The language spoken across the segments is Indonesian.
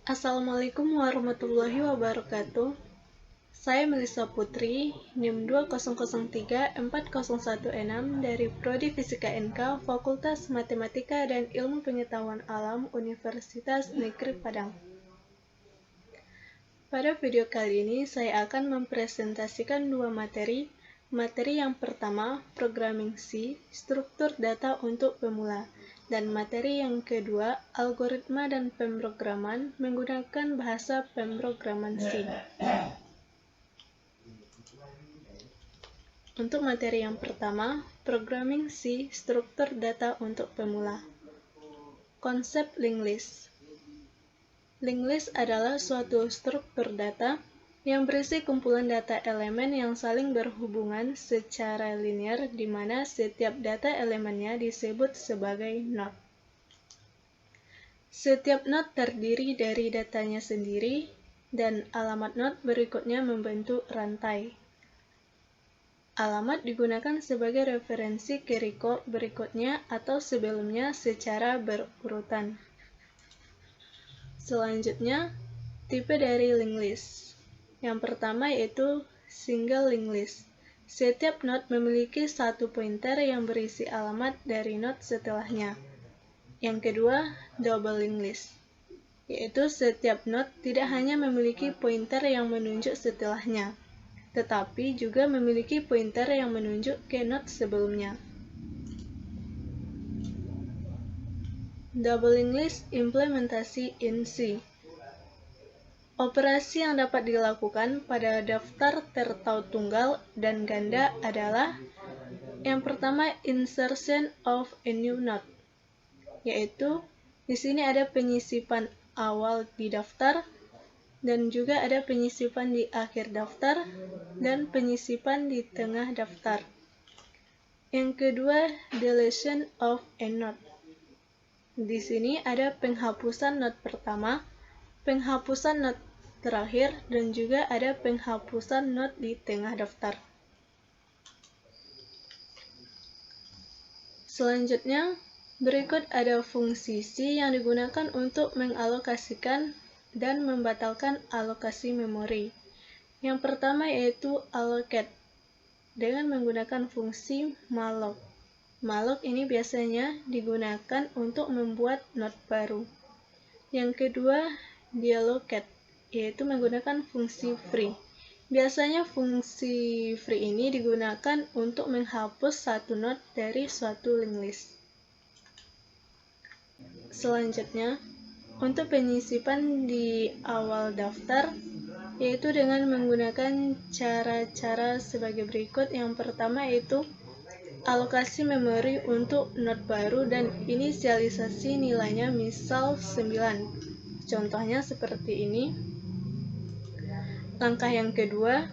Assalamualaikum warahmatullahi wabarakatuh. Saya Melissa Putri, NIM 20034016 dari Prodi Fisika NK, Fakultas Matematika dan Ilmu Pengetahuan Alam, Universitas Negeri Padang. Pada video kali ini, saya akan mempresentasikan dua materi. Materi yang pertama, Programming C, struktur data untuk pemula. Dan materi yang kedua, algoritma dan pemrograman menggunakan bahasa pemrograman C. Untuk materi yang pertama, Programming C, struktur data untuk pemula. Konsep linked list. Linked list adalah suatu struktur data yang berisi kumpulan data elemen yang saling berhubungan secara linear di mana setiap data elemennya disebut sebagai node. Setiap node terdiri dari datanya sendiri dan alamat node berikutnya membentuk rantai. Alamat digunakan sebagai referensi ke record berikutnya atau sebelumnya secara berurutan. Selanjutnya, tipe dari linked list. Yang pertama yaitu single linked list. Setiap node memiliki satu pointer yang berisi alamat dari node setelahnya. Yang kedua, double linked list, yaitu setiap node tidak hanya memiliki pointer yang menunjuk setelahnya, tetapi juga memiliki pointer yang menunjuk ke node sebelumnya. Double linked list implementasi in C. Operasi yang dapat dilakukan pada daftar tertaut tunggal dan ganda adalah yang pertama, insertion of a new node, yaitu di sini ada penyisipan awal di daftar dan juga ada penyisipan di akhir daftar dan penyisipan di tengah daftar. Yang kedua, deletion of a node. Di sini ada penghapusan node pertama, penghapusan node terakhir, dan juga ada penghapusan node di tengah daftar. Selanjutnya, berikut ada fungsi C yang digunakan untuk mengalokasikan dan membatalkan alokasi memori. Yang pertama yaitu allocate dengan menggunakan fungsi malloc. Malloc ini biasanya digunakan untuk membuat node baru. Yang kedua, deallocate, yaitu menggunakan fungsi free. Biasanya fungsi free ini digunakan untuk menghapus satu node dari suatu linked list. Selanjutnya, untuk penyisipan di awal daftar, yaitu dengan menggunakan cara-cara sebagai berikut. Yang pertama yaitu alokasi memori untuk node baru dan inisialisasi nilainya misal 9. Contohnya seperti ini. Langkah yang kedua,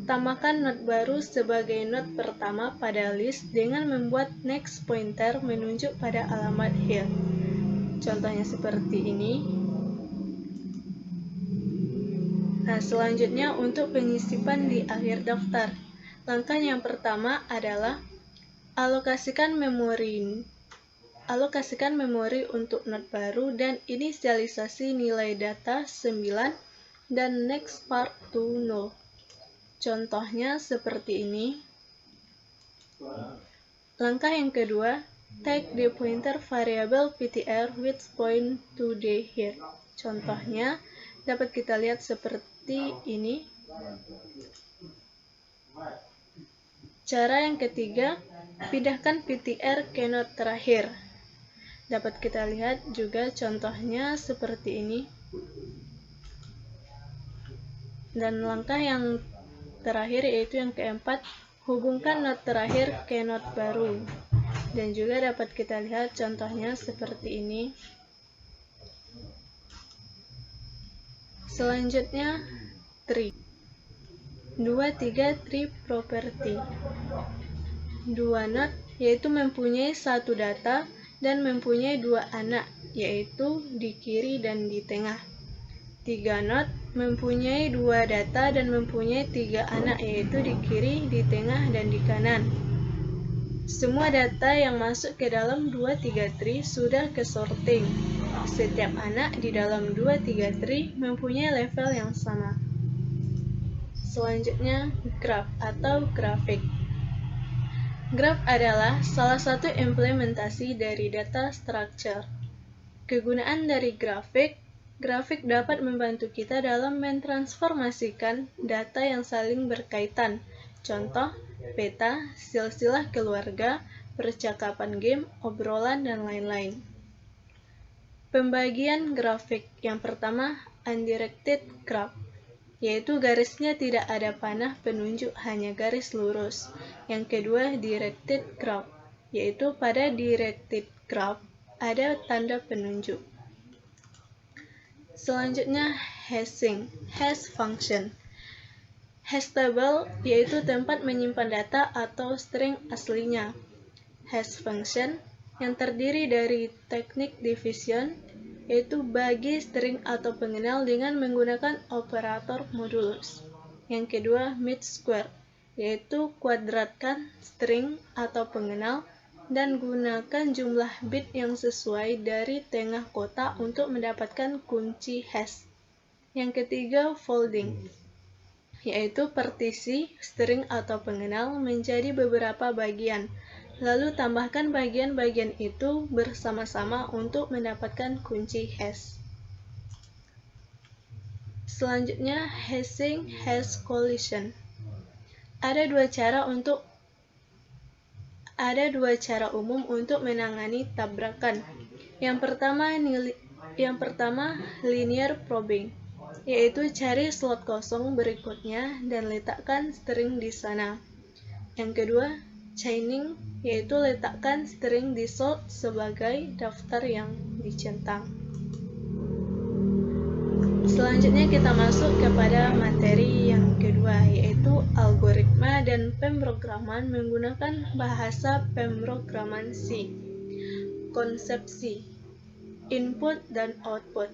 tambahkan node baru sebagai node pertama pada list dengan membuat next pointer menunjuk pada alamat here. Contohnya seperti ini. Nah, selanjutnya untuk penyisipan di akhir daftar. Langkah yang pertama adalah alokasikan memori untuk node baru dan inisialisasi nilai data 9 dan next part to 0. Contohnya seperti ini. Langkah yang kedua, take the pointer variable ptr which point to the here. Contohnya dapat kita lihat seperti ini. Cara yang ketiga, pindahkan ptr ke node terakhir. Dapat kita lihat juga contohnya seperti ini. Dan langkah yang terakhir yaitu yang keempat, hubungkan node terakhir ke node baru. Dan juga dapat kita lihat contohnya seperti ini. Selanjutnya, tree. 2-3 tree property. Dua node yaitu mempunyai satu data dan mempunyai dua anak, yaitu di kiri dan di tengah. 3 node mempunyai 2 data dan mempunyai 3 anak, yaitu di kiri, di tengah, dan di kanan. Semua data yang masuk ke dalam 23 tree sudah ke sorting. Setiap anak di dalam 23 tree mempunyai level yang sama. Selanjutnya, graph atau grafik. Graph adalah salah satu implementasi dari data structure. Kegunaan dari grafik dapat membantu kita dalam mentransformasikan data yang saling berkaitan. Contoh, peta, silsilah keluarga, percakapan game, obrolan, dan lain-lain. Pembagian grafik yang pertama, undirected graph, yaitu garisnya tidak ada panah penunjuk, hanya garis lurus. Yang kedua, directed graph, yaitu pada directed graph ada tanda penunjuk. Selanjutnya, hashing, hash function. Hash table yaitu tempat menyimpan data atau string aslinya. Hash function yang terdiri dari teknik division, yaitu bagi string atau pengenal dengan menggunakan operator modulus. Yang kedua, mid square, yaitu kuadratkan string atau pengenal dan gunakan jumlah bit yang sesuai dari tengah kotak untuk mendapatkan kunci hash. Yang ketiga, folding, yaitu partisi string atau pengenal menjadi beberapa bagian, lalu tambahkan bagian-bagian itu bersama-sama untuk mendapatkan kunci hash. Selanjutnya, hashing hash collision. Ada dua cara umum untuk menangani tabrakan. Yang pertama linear probing, yaitu cari slot kosong berikutnya dan letakkan string di sana. Yang kedua, chaining, yaitu letakkan string di slot sebagai daftar yang dicentang. Selanjutnya kita masuk kepada materi yang kedua, yaitu algoritma dan pemrograman menggunakan bahasa pemrograman C. Konsepsi, input dan output.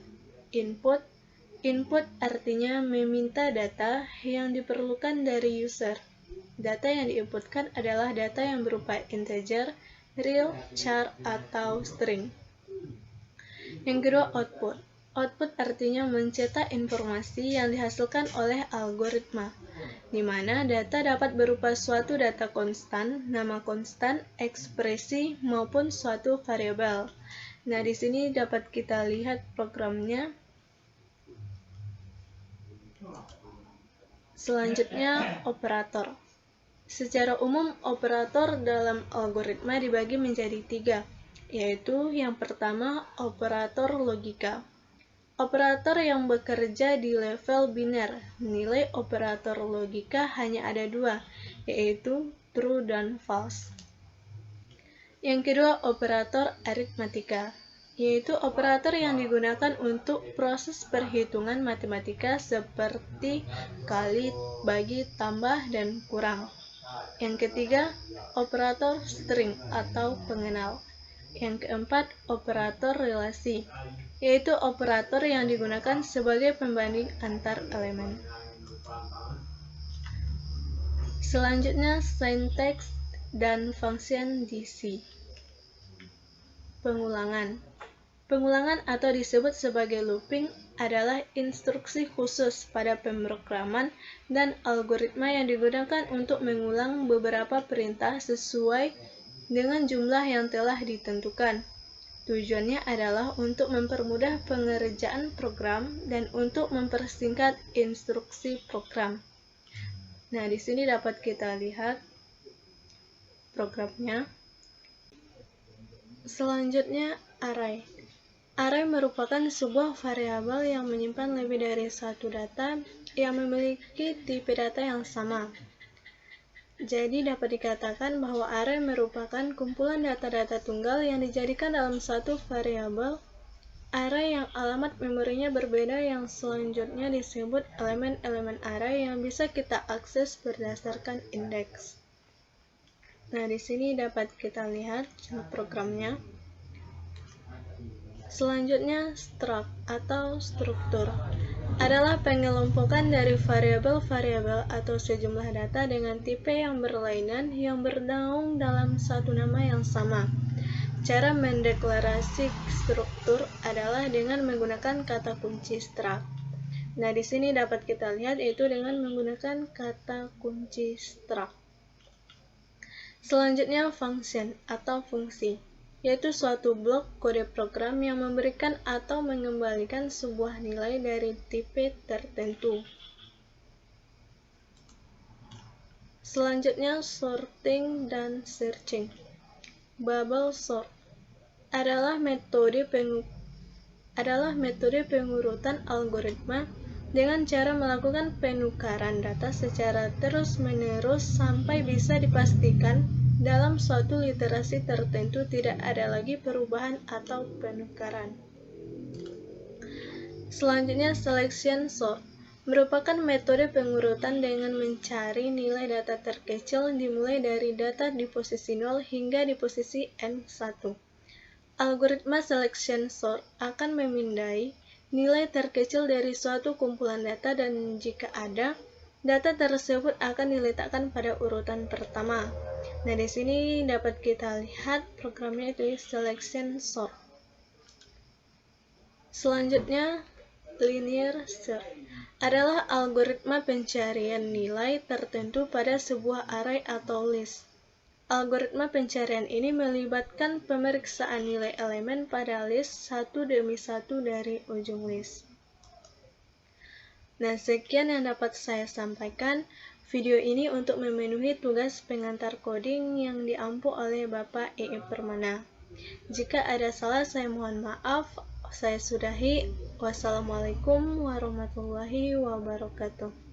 Input artinya meminta data yang diperlukan dari user. Data yang diinputkan adalah data yang berupa integer, real, char, atau string. Yang kedua, output. Output artinya mencetak informasi yang dihasilkan oleh algoritma, di mana data dapat berupa suatu data konstan, nama konstan, ekspresi, maupun suatu variabel. Nah, di sini dapat kita lihat programnya. Selanjutnya, operator. Secara umum, operator dalam algoritma dibagi menjadi 3, yaitu yang pertama, operator logika. Operator yang bekerja di level biner. Nilai operator logika hanya ada 2, yaitu true dan false. Yang kedua, operator aritmatika, yaitu operator yang digunakan untuk proses perhitungan matematika seperti kali, bagi, tambah, dan kurang. Yang ketiga, operator string atau pengenal. Yang keempat, operator relasi, yaitu operator yang digunakan sebagai pembanding antar elemen. Selanjutnya, syntax dan function di C. Pengulangan atau disebut sebagai looping adalah instruksi khusus pada pemrograman dan algoritma yang digunakan untuk mengulang beberapa perintah sesuai dengan jumlah yang telah ditentukan. Tujuannya adalah untuk mempermudah pengerjaan program dan untuk mempersingkat instruksi program. Nah, di sini dapat kita lihat programnya. Selanjutnya, array. Array merupakan sebuah variabel yang menyimpan lebih dari satu data yang memiliki tipe data yang sama. Jadi dapat dikatakan bahwa array merupakan kumpulan data-data tunggal yang dijadikan dalam satu variabel. Array yang alamat memorinya berbeda yang selanjutnya disebut elemen-elemen array yang bisa kita akses berdasarkan indeks. Nah, di sini dapat kita lihat programnya. Selanjutnya, struct atau struktur. adalah pengelompokan dari variabel-variabel atau sejumlah data dengan tipe yang berlainan yang bernaung dalam satu nama yang sama. Cara mendeklarasi struktur adalah dengan menggunakan kata kunci struct. Nah, di sini dapat kita lihat yaitu dengan menggunakan kata kunci struct. Selanjutnya function atau fungsi, yaitu suatu blok kode program yang memberikan atau mengembalikan sebuah nilai dari tipe tertentu. Selanjutnya sorting dan searching. Bubble sort adalah metode pengurutan algoritma dengan cara melakukan penukaran data secara terus-menerus sampai bisa dipastikan dalam suatu literasi tertentu tidak ada lagi perubahan atau penukaran. Selanjutnya selection sort merupakan metode pengurutan dengan mencari nilai data terkecil dimulai dari data di posisi 0 hingga di posisi N1. Algoritma selection sort akan memindai nilai terkecil dari suatu kumpulan data dan jika ada, data tersebut akan diletakkan pada urutan pertama. Nah, di sini dapat kita lihat programnya itu selection sort. Selanjutnya, linear search adalah algoritma pencarian nilai tertentu pada sebuah array atau list. Algoritma pencarian ini melibatkan pemeriksaan nilai elemen pada list satu demi satu dari ujung list. Nah, sekian yang dapat saya sampaikan. Video ini untuk memenuhi tugas pengantar coding yang diampu oleh Bapak E.E. Permana. Jika ada salah, saya mohon maaf. Saya sudahi. Wassalamualaikum warahmatullahi wabarakatuh.